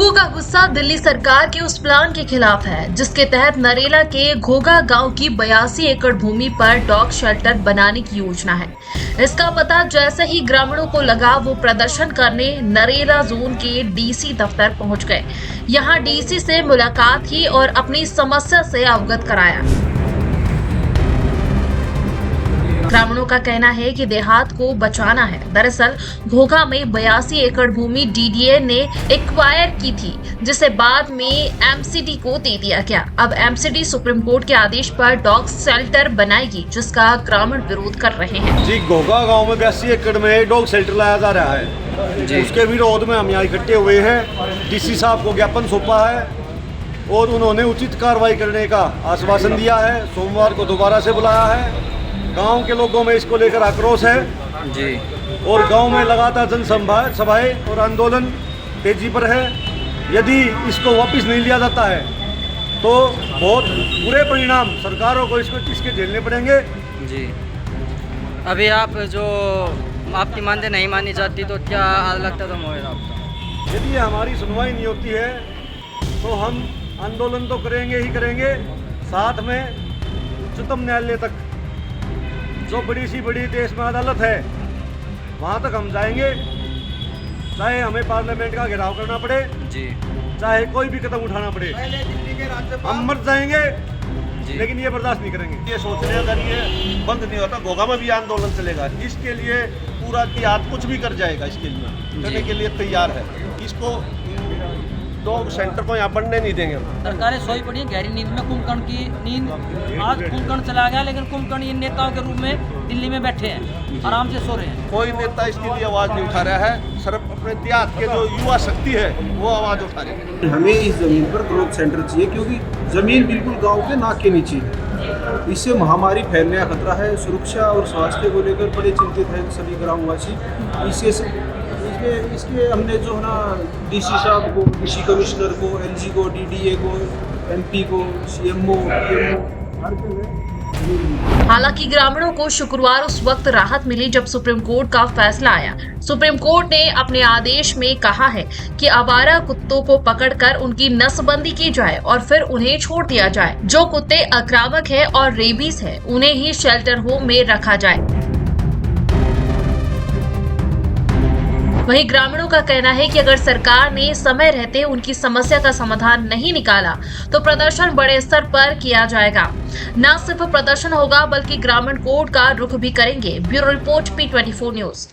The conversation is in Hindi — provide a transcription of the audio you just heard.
लोगों का गुस्सा दिल्ली सरकार के उस प्लान के खिलाफ है जिसके तहत नरेला के घोघा गांव की 82 एकड़ भूमि पर डॉग शेल्टर बनाने की योजना है। इसका पता जैसे ही ग्रामीणों को लगा वो प्रदर्शन करने नरेला जोन के डीसी दफ्तर पहुंच गए। यहां डीसी से मुलाकात की और अपनी समस्या से अवगत कराया। ग्रामीणों का कहना है कि देहात को बचाना है। दरअसल घोघा में 82 एकड़ भूमि डीडीए ने एक्वायर की थी जिसे बाद में एमसीडी को दे दिया गया। अब एमसीडी सुप्रीम कोर्ट के आदेश पर डॉग शेल्टर बनाएगी जिसका ग्रामीण विरोध कर रहे हैं। जी, घोघा गांव में 82 एकड़ में डॉग शेल्टर लाया जा रहा है जी। उसके विरोध में हम यहाँ इकट्ठे हुए हैं। डीसी साहब को ज्ञापन सौंपा है और उन्होंने उचित कार्रवाई करने का आश्वासन दिया है। सोमवार को दोबारा से बुलाया है। गांव के लोगों में इसको लेकर आक्रोश है जी और गांव में लगातार जनसभाएं और आंदोलन तेजी पर है। यदि इसको वापस नहीं लिया जाता है तो बहुत बुरे परिणाम सरकारों को इसके झेलने पड़ेंगे जी। अभी आप जो आपकी मानते नहीं मानी जाती तो क्या लगता था मोहित आपका? यदि हमारी सुनवाई नहीं होती है तो हम आंदोलन तो करेंगे ही करेंगे, साथ में उच्चतम न्यायालय तक, जो बड़ी सी बड़ी देश में अदालत है, वहाँ तक हम जाएंगे। चाहे हमें पार्लियामेंट का घेराव करना पड़े जी, चाहे कोई भी कदम उठाना पड़े, हम मर जाएंगे जी। लेकिन ये बर्दाश्त नहीं करेंगे। ये सोच रहे अगर ये बंद नहीं होता घोघा में भी आंदोलन चलेगा। इसके लिए पूरा देहात कुछ भी कर जाएगा, इसके लिए करने के लिए तैयार है। इसको डॉग सेंटर को यहाँ बनने नहीं देंगे। सरकारें सोई पड़ी है गहरी नींद में। कुंभकर्ण की नींद, आज कुंभकर्ण चला गया लेकिन कुंभकर्ण इन नेताओं के रूप में दिल्ली में बैठे हैं, आराम से सो रहे हैं। कोई नेता इसके लिए आवाज नहीं उठा रहा है। सिर्फ अपने देहात के जो युवा शक्ति है वो आवाज उठा रहे हैं। हमें इस जमीन पर ग्रोथ सेंटर चाहिए क्योंकि जमीन बिल्कुल गाँव के नाक के नीचे है। इससे महामारी फैलने का खतरा है। सुरक्षा और स्वास्थ्य को लेकर बड़े चिंतित है सभी ग्रामवासी। इसके हमने जो है ना डीसी साहब को, कृषि कमिश्नर को, एलजी को, डीडीए को, एमपी को, सीएमओ, पीएमओ हर जगह। हालांकि ग्रामीणों को शुक्रवार उस वक्त राहत मिली जब सुप्रीम कोर्ट का फैसला आया। सुप्रीम कोर्ट ने अपने आदेश में कहा है कि आवारा कुत्तों को पकड़कर उनकी नसबंदी की जाए और फिर उन्हें छोड़ दिया जाए। जो कुत्ते आक्रामक है और रेबीज है उन्हें ही शेल्टर होम में रखा जाए। वहीं ग्रामीणों का कहना है कि अगर सरकार ने समय रहते उनकी समस्या का समाधान नहीं निकाला तो प्रदर्शन बड़े स्तर पर किया जाएगा। न सिर्फ प्रदर्शन होगा बल्कि ग्रामीण कोर्ट का रुख भी करेंगे। Bureau report P24 news.